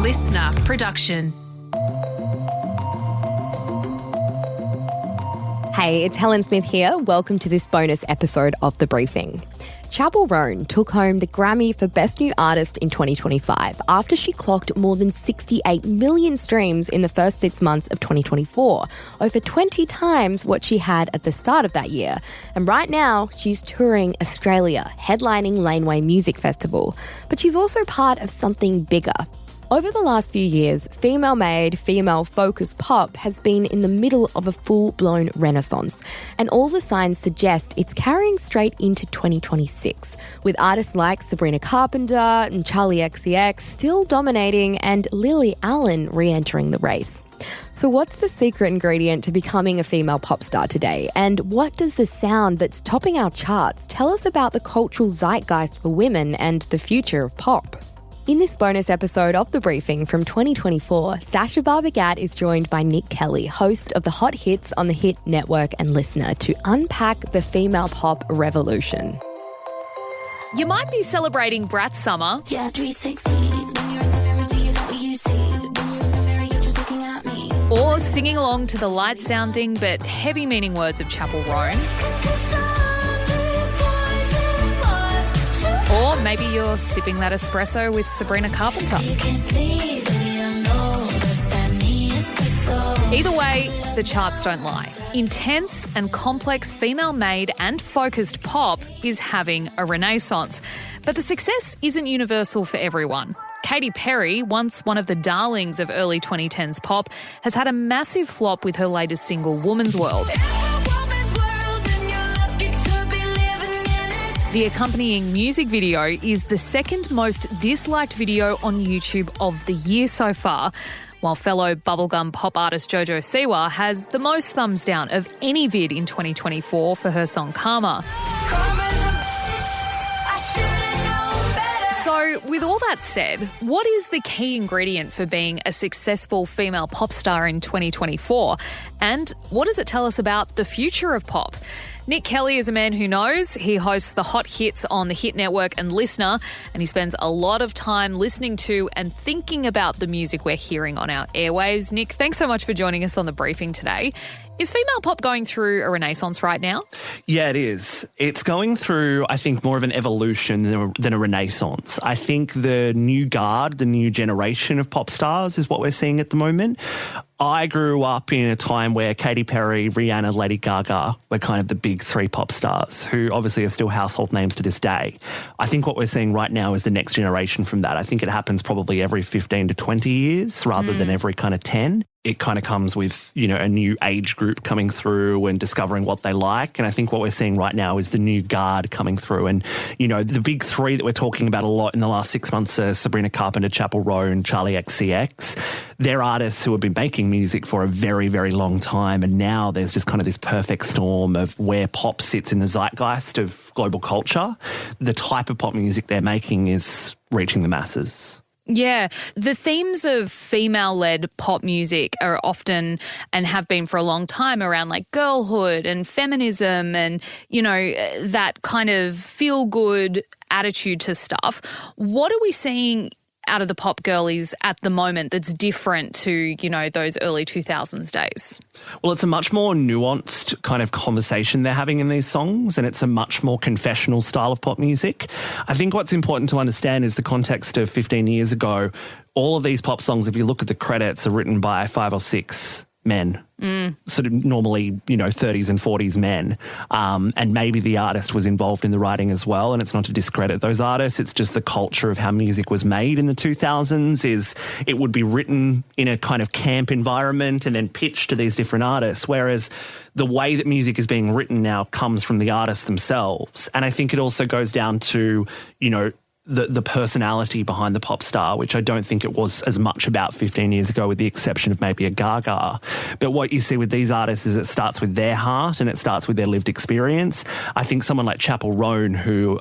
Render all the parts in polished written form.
listener production. Hey, it's Helen Smith here. Welcome to this bonus episode of The Briefing. Chappell Roan took home the Grammy for Best New Artist in 2025 after she clocked more than 68 million streams in the first 6 months of 2024, over 20 times what she had at the start of that year. And right now, she's touring Australia, headlining Laneway Music Festival. But she's also part of something bigger. Over the last few years, female-made, female-focused pop has been in the middle of a full-blown renaissance, and all the signs suggest it's carrying straight into 2026, with artists like Sabrina Carpenter and Charli XCX still dominating and Lily Allen re-entering the race. So what's the secret ingredient to becoming a female pop star today? And what does the sound that's topping our charts tell us about the cultural zeitgeist for women and the future of pop? In this bonus episode of The Briefing from 2024, Sacha Barbour-Gatt is joined by Nic Kelly, host of the Hot Hits on the Hit Network and listener, to unpack the female pop revolution. You might be celebrating Brat's summer. Yeah, 360. When you're in the mirror, do you know what you see? When you're in the mirror, you're just looking at me. Or singing along to the light-sounding but heavy-meaning words of Chappell Roan. Or maybe you're sipping that espresso with Sabrina Carpenter. Either way, the charts don't lie. Intense and complex female-made and focused pop is having a renaissance. But the success isn't universal for everyone. Katy Perry, once one of the darlings of early 2010s pop, has had a massive flop with her latest single, Woman's World. The accompanying music video is the second most disliked video on YouTube of the year so far, while fellow bubblegum pop artist Jojo Siwa has the most thumbs down of any vid in 2024 for her song Karma. So, with all that said, what is the key ingredient for being a successful female pop star in 2024? And what does it tell us about the future of pop? Nic Kelly is a man who knows. He hosts the Hot Hits on the Hit Network and Listener, and he spends a lot of time listening to and thinking about the music we're hearing on our airwaves. Nic, thanks so much for joining us on The Briefing today. Is female pop going through a renaissance right now? Yeah, it is. It's going through, I think, more of an evolution than a renaissance. I think the new guard, the new generation of pop stars is what we're seeing at the moment. I grew up in a time where Katy Perry, Rihanna, Lady Gaga were kind of the big three pop stars who obviously are still household names to this day. I think what we're seeing right now is the next generation from that. I think it happens probably every 15 to 20 years rather than every kind of 10. It kind of comes with, a new age group coming through and discovering what they like. And I think what we're seeing right now is the new guard coming through. And, the big three that we're talking about a lot in the last 6 months are Sabrina Carpenter, Chappell Roan, Charli XCX. They're artists who have been making music for a very, very long time. And now there's just kind of this perfect storm of where pop sits in the zeitgeist of global culture. The type of pop music they're making is reaching the masses. Yeah, the themes of female-led pop music are often and have been for a long time around like girlhood and feminism and, that kind of feel-good attitude to stuff. What are we seeing out of the pop girlies at the moment that's different to, those early 2000s days? Well, it's a much more nuanced kind of conversation they're having in these songs, and it's a much more confessional style of pop music. I think what's important to understand is the context of 15 years ago. All of these pop songs, if you look at the credits, are written by 5 or 6 men, sort of normally, 30s and 40s men. And maybe the artist was involved in the writing as well. And it's not to discredit those artists. It's just the culture of how music was made in the 2000s is it would be written in a kind of camp environment and then pitched to these different artists. Whereas the way that music is being written now comes from the artists themselves. And I think it also goes down to, the personality behind the pop star, which I don't think it was as much about 15 years ago, with the exception of maybe a Gaga. But what you see with these artists is it starts with their heart and it starts with their lived experience. I think someone like Chappell Roan, who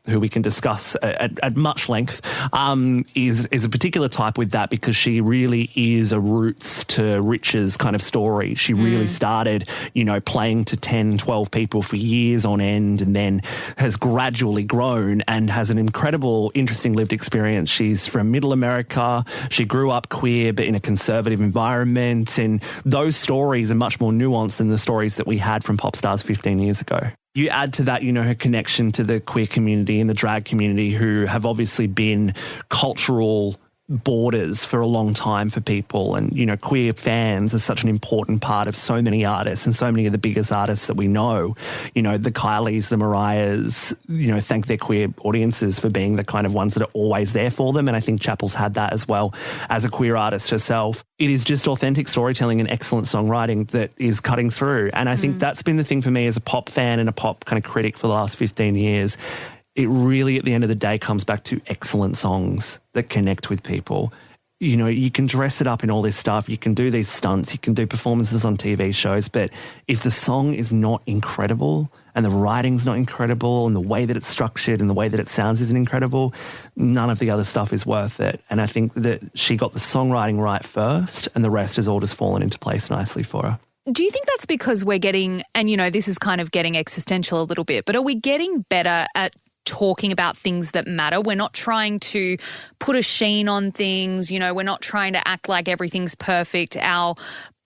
we can discuss at much length, is a particular type with that because she really is a roots to riches kind of story. She really started, playing to 10, 12 people for years on end and then has gradually grown and has an incredible incredible, interesting lived experience. She's from Middle America. She grew up queer, but in a conservative environment. And those stories are much more nuanced than the stories that we had from pop stars 15 years ago. You add to that, her connection to the queer community and the drag community, who have obviously been cultural borders for a long time for people. And, queer fans are such an important part of so many artists and so many of the biggest artists that we know. The Kylies, the Mariahs, thank their queer audiences for being the kind of ones that are always there for them. And I think Chappell's had that as well as a queer artist herself. It is just authentic storytelling and excellent songwriting that is cutting through. And I think that's been the thing for me as a pop fan and a pop kind of critic for the last 15 years. It really, at the end of the day, comes back to excellent songs that connect with people. You can dress it up in all this stuff. You can do these stunts. You can do performances on TV shows. But if the song is not incredible and the writing's not incredible and the way that it's structured and the way that it sounds isn't incredible, none of the other stuff is worth it. And I think that she got the songwriting right first and the rest has all just fallen into place nicely for her. Do you think that's because we're getting, and this is kind of getting existential a little bit, but are we getting better at talking about things that matter? We're not trying to put a sheen on things, we're not trying to act like everything's perfect. Our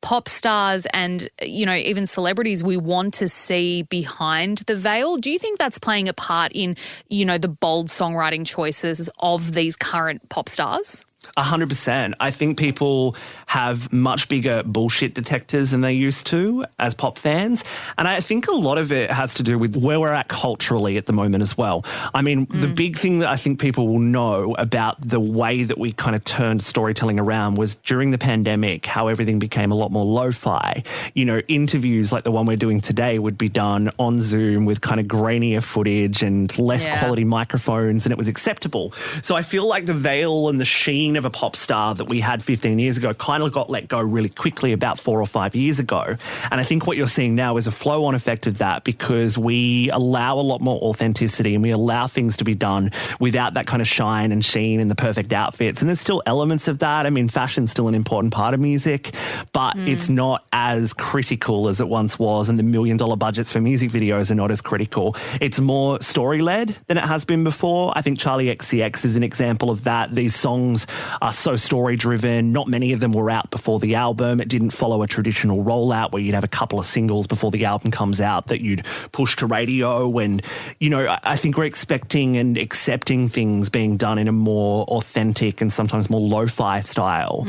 pop stars and, even celebrities we want to see behind the veil. Do you think that's playing a part in, the bold songwriting choices of these current pop stars? 100%. I think people have much bigger bullshit detectors than they used to as pop fans. And I think a lot of it has to do with where we're at culturally at the moment as well. I mean, the big thing that I think people will know about the way that we kind of turned storytelling around was during the pandemic, how everything became a lot more lo-fi. Interviews like the one we're doing today would be done on Zoom with kind of grainier footage and less quality microphones, and it was acceptable. So I feel like the veil and the sheen of a pop star that we had 15 years ago kind of got let go really quickly about 4 or 5 years ago. And I think what you're seeing now is a flow-on effect of that, because we allow a lot more authenticity and we allow things to be done without that kind of shine and sheen and the perfect outfits. And there's still elements of that. I mean, fashion's still an important part of music, but it's not as critical as it once was, and the $1 million budgets for music videos are not as critical. It's more story-led than it has been before. I think Charli XCX is an example of that. These songs are so story-driven. Not many of them were out before the album. It didn't follow a traditional rollout where you'd have a couple of singles before the album comes out that you'd push to radio. And, I think we're expecting and accepting things being done in a more authentic and sometimes more lo-fi style,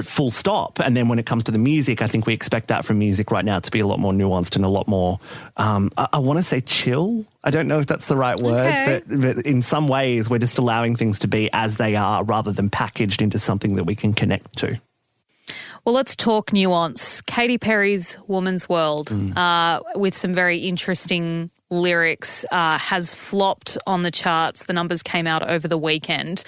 full stop. And then when it comes to the music, I think we expect that from music right now to be a lot more nuanced and a lot more, I want to say chill. I don't know if that's the right word, but in some ways we're just allowing things to be as they are rather than packaged into something that we can connect to. Well, let's talk nuance. Katy Perry's Woman's World, with some very interesting lyrics, has flopped on the charts. The numbers came out over the weekend.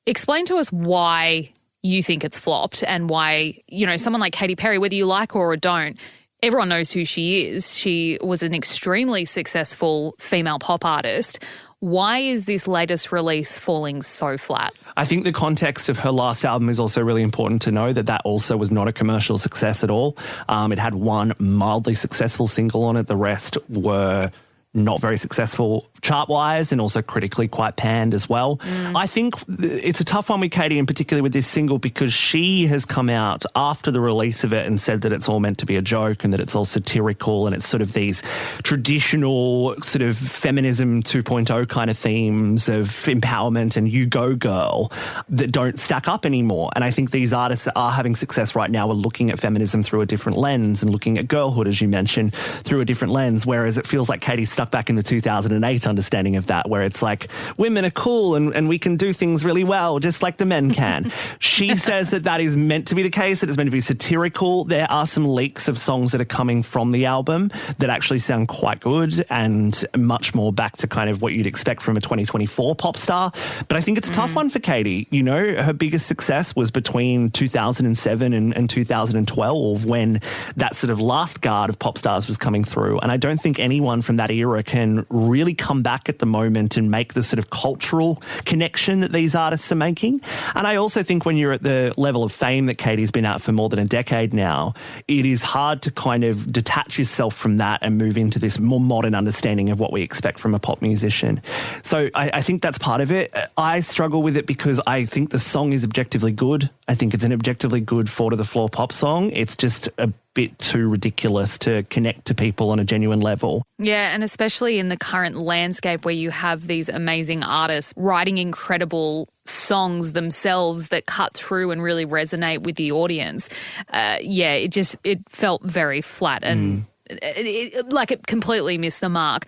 Explain to us why you think it's flopped and why, someone like Katy Perry, whether you like her or don't, everyone knows who she is. She was an extremely successful female pop artist. Why is this latest release falling so flat? I think the context of her last album is also really important to know, that also was not a commercial success at all. It had one mildly successful single on it. The rest were not very successful chart-wise and also critically quite panned as well. I think it's a tough one with Katy, and particularly with this single, because she has come out after the release of it and said that it's all meant to be a joke and that it's all satirical and it's sort of these traditional sort of feminism 2.0 kind of themes of empowerment and you go girl that don't stack up anymore. And I think these artists that are having success right now are looking at feminism through a different lens and looking at girlhood, as you mentioned, through a different lens, whereas it feels like Katy's stuck back in the 2008 understanding of that, where it's like women are cool and we can do things really well just like the men can. She says that is meant to be the case, that it's meant to be satirical. There are some leaks of songs that are coming from the album that actually sound quite good and much more back to kind of what you'd expect from a 2024 pop star. But I think it's a tough one for Katy. Her biggest success was between 2007 and 2012 when that sort of last guard of pop stars was coming through. And I don't think anyone from that era genre can really come back at the moment and make the sort of cultural connection that these artists are making. And I also think when you're at the level of fame that Katie's been at for more than a decade now, it is hard to kind of detach yourself from that and move into this more modern understanding of what we expect from a pop musician. So I think that's part of it. I struggle with it because I think the song is objectively good. I think it's an objectively good four-to-the-floor pop song. It's just a bit too ridiculous to connect to people on a genuine level. Yeah, and especially in the current landscape where you have these amazing artists writing incredible songs themselves that cut through and really resonate with the audience. It felt very flat and it completely missed the mark.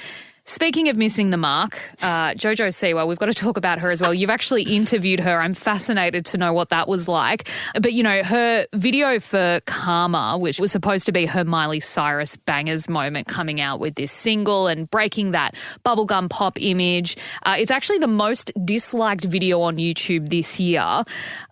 Speaking of missing the mark, Jojo Siwa, we've got to talk about her as well. You've actually interviewed her. I'm fascinated to know what that was like. But, you know, her video for Karma, which was supposed to be her Miley Cyrus bangers moment coming out with this single and breaking that bubblegum pop image, it's actually the most disliked video on YouTube this year.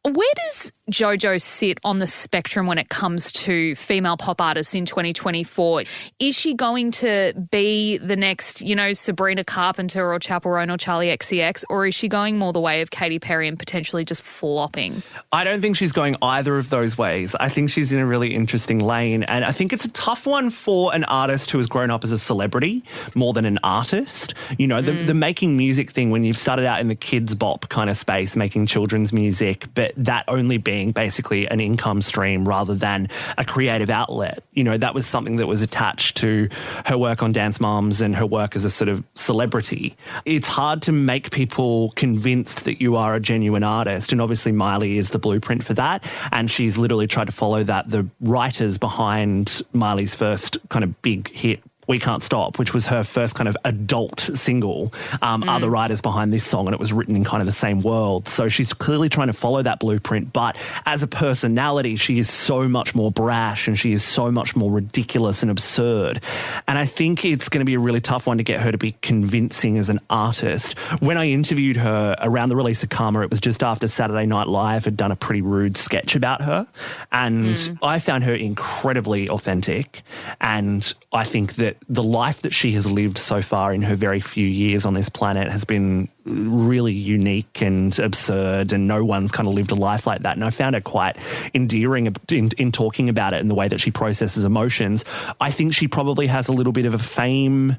Where does Jojo sit on the spectrum when it comes to female pop artists in 2024? Is she going to be the next, Sabrina Carpenter or Chappell Roan or Charli XCX, or is she going more the way of Katy Perry and potentially just flopping? I don't think she's going either of those ways. I think she's in a really interesting lane, and I think it's a tough one for an artist who has grown up as a celebrity more than an artist. The making music thing, when you've started out in the kids bop kind of space, making children's music, but that only being basically an income stream rather than a creative outlet. That was something that was attached to her work on Dance Moms and her work as a sort of celebrity. It's hard to make people convinced that you are a genuine artist. And obviously Miley is the blueprint for that. And she's literally tried to follow that. The writers behind Miley's first kind of big hit, We Can't Stop, which was her first kind of adult single, are the writers behind this song, and it was written in kind of the same world. So she's clearly trying to follow that blueprint, but as a personality, she is so much more brash and she is so much more ridiculous and absurd. And I think it's going to be a really tough one to get her to be convincing as an artist. When I interviewed her around the release of Karma, it was just after Saturday Night Live had done a pretty rude sketch about her, and I found her incredibly authentic, and I think that the life that she has lived so far in her very few years on this planet has been really unique and absurd, and no one's kind of lived a life like that. And I found her quite endearing in talking about it and the way that she processes emotions. I think she probably has a little bit of a fame.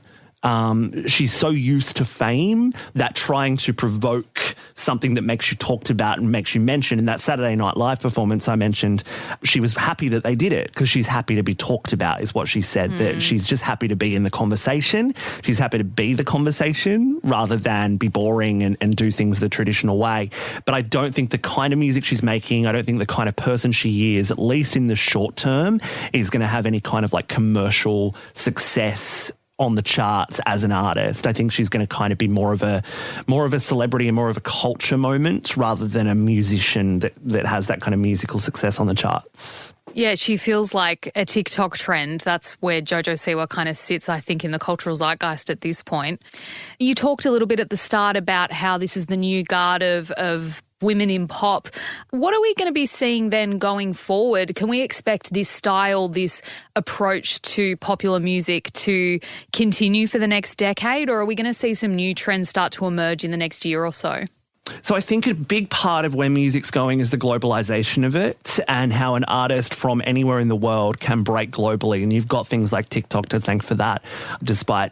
She's so used to fame that trying to provoke something that makes you talked about and makes you mentioned. In that Saturday Night Live performance I mentioned, she was happy that they did it because she's happy to be talked about, is what she said, that she's just happy to be in the conversation. She's happy to be the conversation rather than be boring and do things the traditional way. But I don't think the kind of music she's making, I don't think the kind of person she is, at least in the short term, is going to have any kind of like commercial success on the charts as an artist. I think she's going to kind of be more of a celebrity and more of a culture moment rather than a musician that has that kind of musical success on the charts. Yeah, she feels like a TikTok trend. That's where Jojo Siwa kind of sits, I think, in the cultural zeitgeist at this point. You talked a little bit at the start about how this is the new guard of women in pop. What are we going to be seeing then going forward? Can we expect this style, this approach to popular music to continue for the next decade, or are we going to see some new trends start to emerge in the next year or so? So I think a big part of where music's going is the globalization of it and how an artist from anywhere in the world can break globally. And you've got things like TikTok to thank for that, despite,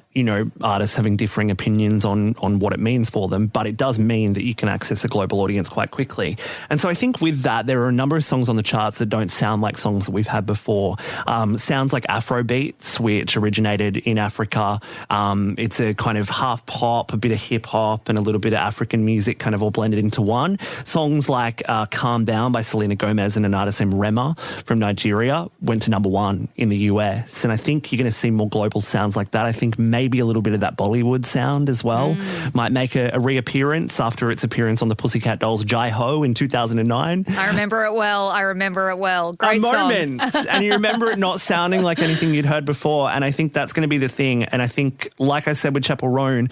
artists having differing opinions on what it means for them. But it does mean that you can access a global audience quite quickly. And so I think with that, there are a number of songs on the charts that don't sound like songs that we've had before. Sounds like Afro beats, which originated in Africa. It's a kind of half pop, a bit of hip hop and a little bit of African music kind of all blended into one. Songs like Calm Down by Selena Gomez and an artist named Rema from Nigeria went to number one in the US. And I think you're going to see more global sounds like that. I think maybe a little bit of that Bollywood sound as well might make a reappearance after its appearance on the Pussycat Dolls' Jai Ho in 2009. I remember it well. Great song. A moment. And you remember it not sounding like anything you'd heard before. And I think that's going to be the thing. And I think, like I said with Chappell Roan,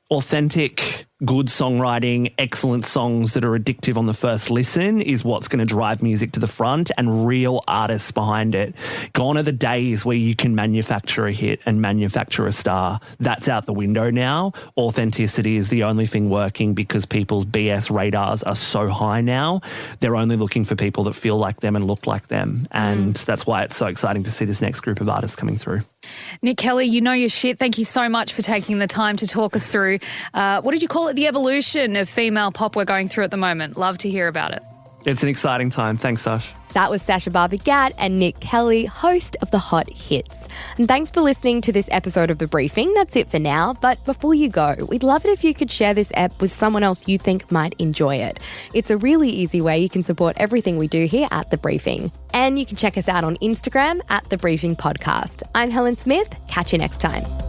authentic good songwriting, excellent songs that are addictive on the first listen is what's going to drive music to the front, and real artists behind it. Gone are the days where you can manufacture a hit and manufacture a star. That's out the window now. Authenticity is the only thing working because people's BS radars are so high now. They're only looking for people that feel like them and look like them. And that's why it's so exciting to see this next group of artists coming through. Nic Kelly, you know your shit. Thank you so much for taking the time to talk us through, what did you call it, the evolution of female pop we're going through at the moment. Love to hear about it. It's an exciting time. Thanks, Sash. That was Sacha Barbour-Gatt and Nic Kelly, host of The Hot Hits. And thanks for listening to this episode of The Briefing. That's it for now. But before you go, we'd love it if you could share this ep with someone else you think might enjoy it. It's a really easy way you can support everything we do here at The Briefing. And you can check us out on Instagram at The Briefing Podcast. I'm Helen Smith. Catch you next time.